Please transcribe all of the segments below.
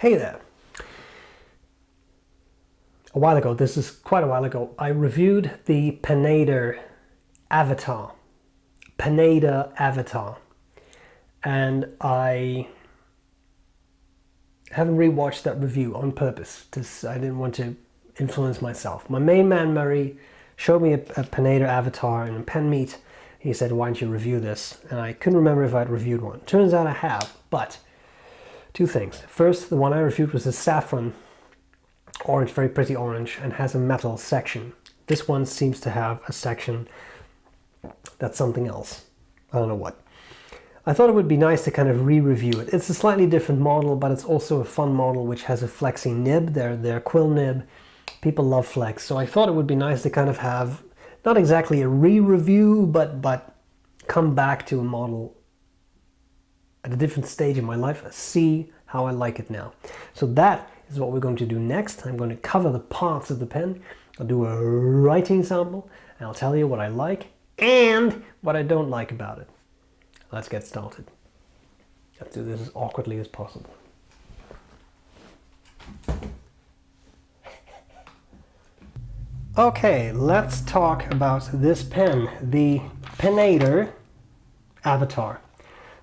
Hey there! A while ago, this is quite a while ago, I reviewed the Pineider avatar. And I haven't rewatched that review on purpose because I didn't want to influence myself. My main man Murray showed me a Pineider avatar in a pen meet. He said, why don't you review this? And I couldn't remember if I'd reviewed one. Turns out I have, but two things. First, the one I reviewed was a saffron orange, very pretty orange, and has a metal section. This one seems to have a section that's something else. I don't know what. I thought it would be nice to kind of re-review it. It's a slightly different model, but it's also a fun model which has a flexing nib, their quill nib. People love flex, so I thought it would be nice to kind of have, not exactly a re-review, but come back to a model at a different stage in my life, see how I like it now. So that is what we're going to do next. I'm going to cover the parts of the pen. I'll do a writing sample, and I'll tell you what I like and what I don't like about it. Let's get started. Let's do this as awkwardly as possible. Okay, let's talk about this pen, the Pineider Avatar.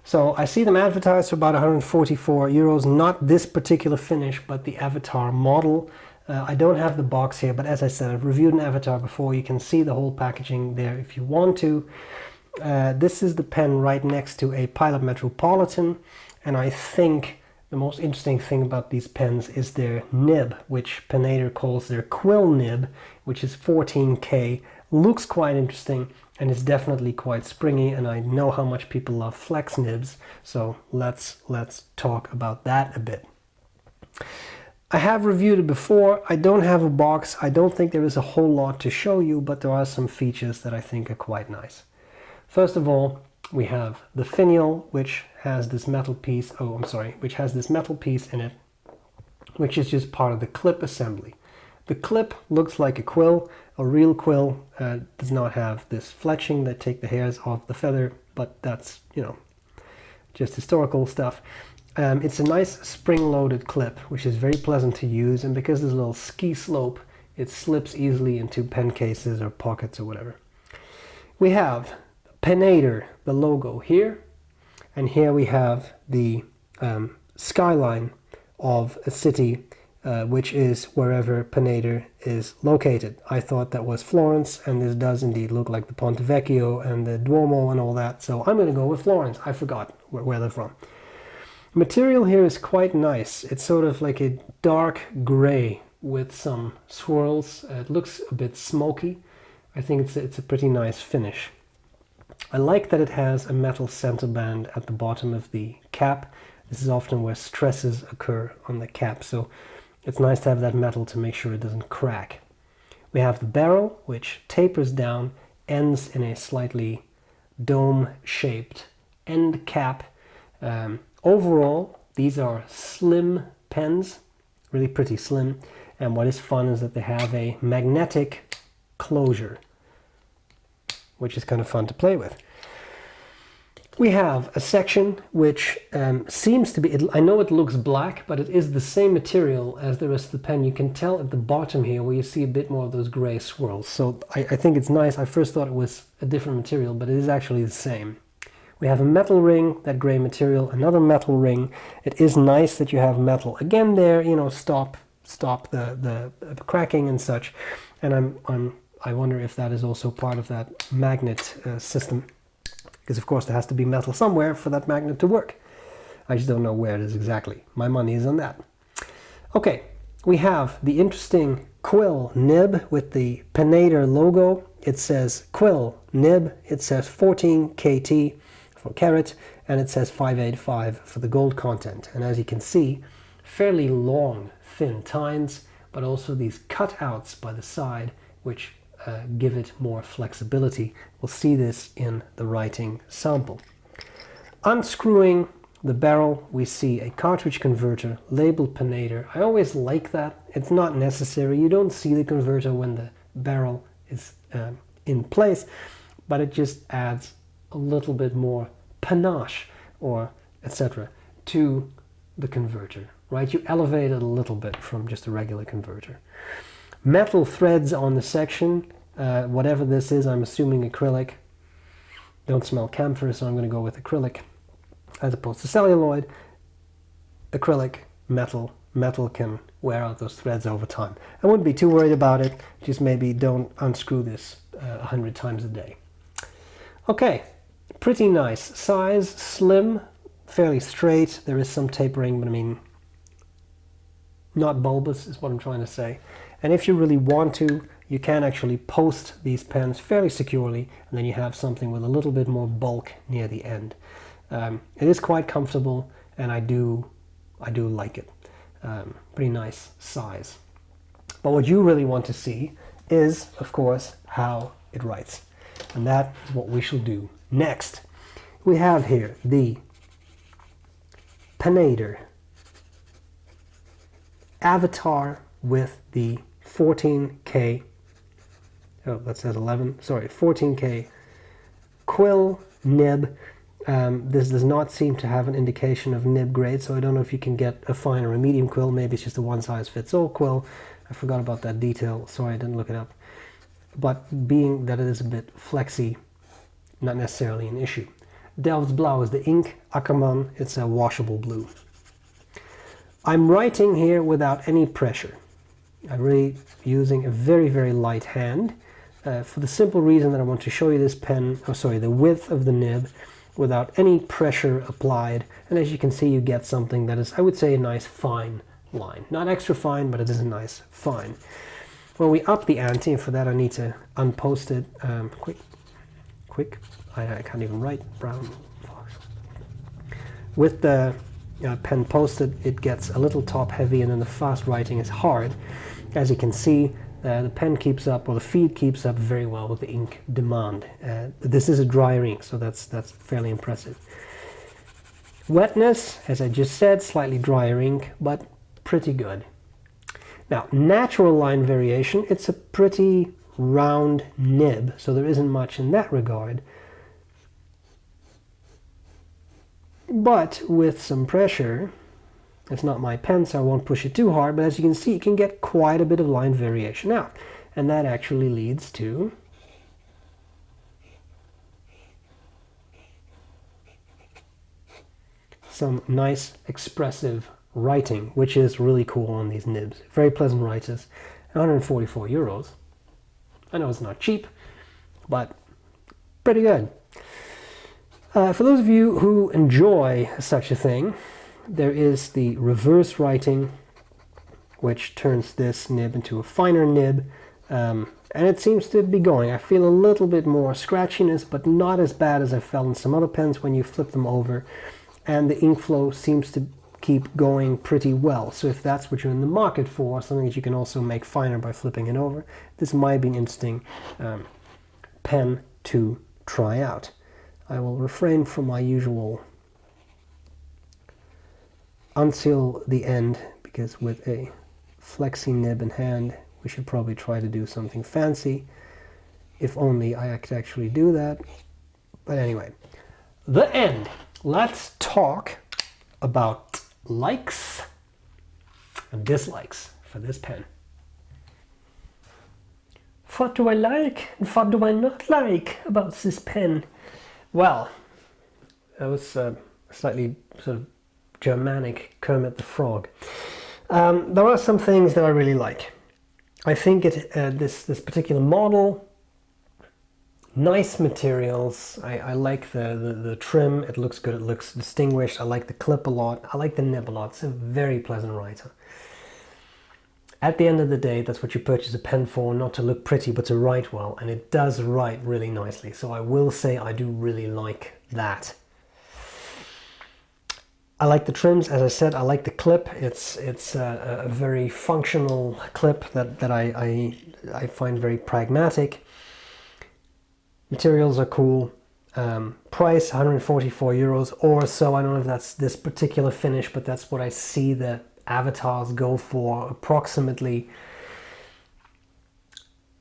So I see them advertised for about 144 euros, not this particular finish, but the Avatar model. I don't have the box here, but as I said, I've reviewed an Avatar before. You can see the whole packaging there if you want to. This is the pen right next to a Pilot Metropolitan, and I think the most interesting thing about these pens is their nib, which Pineider calls their quill nib, which is 14K. Looks quite interesting and is definitely quite springy, and I know how much people love flex nibs, so let's talk about that a bit. I have reviewed it before. I don't have a box. I don't think there is a whole lot to show you, but there are some features that I think are quite nice. First of all, we have the finial, which has this metal piece, which has this metal piece in it, which is just part of the clip assembly. The clip looks like a quill. A real quill does not have this fletching that take the hairs off the feather, but that's, just historical stuff. It's a nice spring-loaded clip, which is very pleasant to use, and because there's a little ski slope, it slips easily into pen cases or pockets or whatever. We have Pineider, the logo here, and here we have the skyline of a city, which is wherever Pineider is located. I thought that was Florence, and this does indeed look like the Ponte Vecchio and the Duomo and all that, so I'm going to go with Florence. I forgot where they're from. The material here is quite nice. It's sort of like a dark gray with some swirls. It looks a bit smoky. I think it's a pretty nice finish. I like that it has a metal center band at the bottom of the cap. This is often where stresses occur on the cap, so it's nice to have that metal to make sure it doesn't crack. We have the barrel, which tapers down, ends in a slightly dome-shaped end cap. Overall, these are slim pens, really pretty slim, and what is fun is that they have a magnetic closure, which is kind of fun to play with. We have a section which seems to be, I know it looks black, but it is the same material as the rest of the pen. You can tell at the bottom here where you see a bit more of those gray swirls. So I think it's nice. I first thought it was a different material, but it is actually the same. We have a metal ring, that gray material, another metal ring. It is nice that you have metal again there, stop the cracking and such. And I wonder if that is also part of that magnet system. Because of course there has to be metal somewhere for that magnet to work. I just don't know where it is exactly. My money is on that. Okay, we have the interesting quill nib with the Pineider logo. It says quill nib, it says 14 KT for carat, and it says 585 for the gold content. And as you can see, fairly long, thin tines, but also these cutouts by the side, which give it more flexibility. We'll see this in the writing sample. Unscrewing the barrel, we see a cartridge converter labeled Pineider. I always like that. It's not necessary. You don't see the converter when the barrel is in place, but it just adds a little bit more panache or etc. to the converter. right? You elevate it a little bit from just a regular converter. Metal threads on the section, whatever this is, I'm assuming acrylic. Don't smell camphor, so I'm going to go with acrylic as opposed to celluloid. Acrylic, metal. Metal can wear out those threads over time. I wouldn't be too worried about it, just maybe don't unscrew this 100 times a day. Okay, pretty nice. Size, slim, fairly straight. There is some tapering, but I mean, not bulbous is what I'm trying to say. And if you really want to, you can actually post these pens fairly securely, and then you have something with a little bit more bulk near the end. It is quite comfortable, and I do like it. Pretty nice size. But what you really want to see is, of course, how it writes. And that is what we shall do next. We have here the Pineider Avatar with the 14K, oh, that says 11, sorry, 14K quill nib. This does not seem to have an indication of nib grade, so I don't know if you can get a fine or a medium quill. Maybe it's just a one-size-fits-all quill. I forgot about that detail. Sorry, I didn't look it up. But being that it is a bit flexy, not necessarily an issue. Delftsblauw is the ink. Ackerman, it's a washable blue. I'm writing here without any pressure. I'm really using a very, very light hand for the simple reason that I want to show you this pen, oh sorry, the width of the nib without any pressure applied. And as you can see, you get something that is, I would say, a nice fine line. Not extra fine, but it is a nice fine. When we up the ante, and for that I need to unpost it quick. I can't even write, brown. With the pen posted, it gets a little top heavy, and then the fast writing is hard. As you can see, the pen keeps up, or the feed keeps up very well with the ink demand. This is a dry ink, so that's fairly impressive. Wetness, as I just said, slightly drier ink, but pretty good. Now, natural line variation, it's a pretty round nib, so there isn't much in that regard. But with some pressure, it's not my pen, so I won't push it too hard, but as you can see, you can get quite a bit of line variation out. And that actually leads to some nice expressive writing, which is really cool on these nibs. Very pleasant writers. 144 euros. I know it's not cheap, but pretty good. For those of you who enjoy such a thing, there is the reverse writing, which turns this nib into a finer nib, and it seems to be going. I feel a little bit more scratchiness, but not as bad as I felt in some other pens when you flip them over, and the ink flow seems to keep going pretty well. So if that's what you're in the market for, something that you can also make finer by flipping it over, this might be an interesting pen to try out. I will refrain from my usual until the end, because with a flexi nib in hand, we should probably try to do something fancy. If only I could actually do that. But anyway, the end. Let's talk about likes and dislikes for this pen. What do I like and what do I not like about this pen? Well, that was slightly sort of Germanic Kermit the Frog. There are some things that I really like. I think this particular model, nice materials. I like the trim. It looks good. It looks distinguished. I like the clip a lot. I like the nib a lot. It's a very pleasant writer. At the end of the day, that's what you purchase a pen for, not to look pretty, but to write well. And it does write really nicely. So I will say I do really like that. I like the trims, as I said. I like the clip. It's a very functional clip that I find very pragmatic. Materials are cool. Price 144 euros or so. I don't know if that's this particular finish, but that's what I see the avatars go for approximately.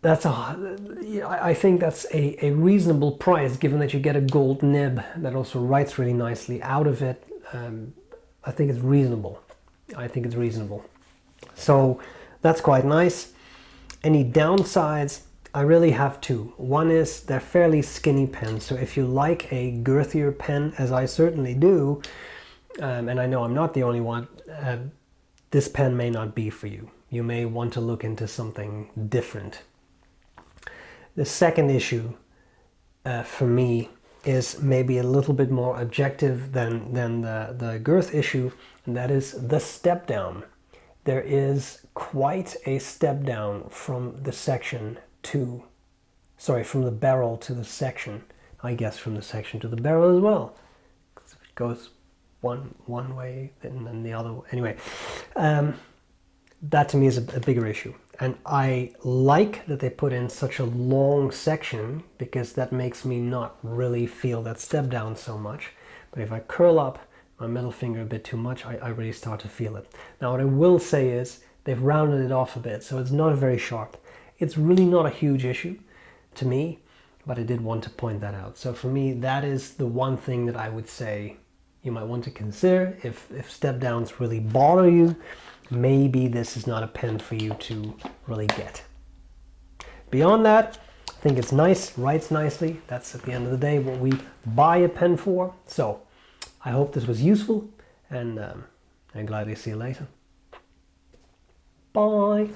I think that's a reasonable price, given that you get a gold nib that also writes really nicely out of it. I think it's reasonable. I think it's reasonable. So that's quite nice. Any downsides? I really have two. One is they're fairly skinny pens, so if you like a girthier pen, as I certainly do, and I know I'm not the only one, this pen may not be for you. You may want to look into something different. The second issue for me is maybe a little bit more objective than the girth issue, and that is the step down. There is quite a step down from the section to, sorry, from the barrel to the section. I guess from the section to the barrel as well. Because if it goes one way, then the other way. Anyway, that to me is a bigger issue. And I like that they put in such a long section because that makes me not really feel that step down so much. But if I curl up my middle finger a bit too much, I really start to feel it. Now what I will say is they've rounded it off a bit, so it's not very sharp. It's really not a huge issue to me, but I did want to point that out. So for me, that is the one thing that I would say you might want to consider. If step downs really bother you, maybe this is not a pen for you to really get. Beyond that, I think it's nice, writes nicely. That's at the end of the day what we buy a pen for. So I hope this was useful, and I'm glad to see you later. Bye.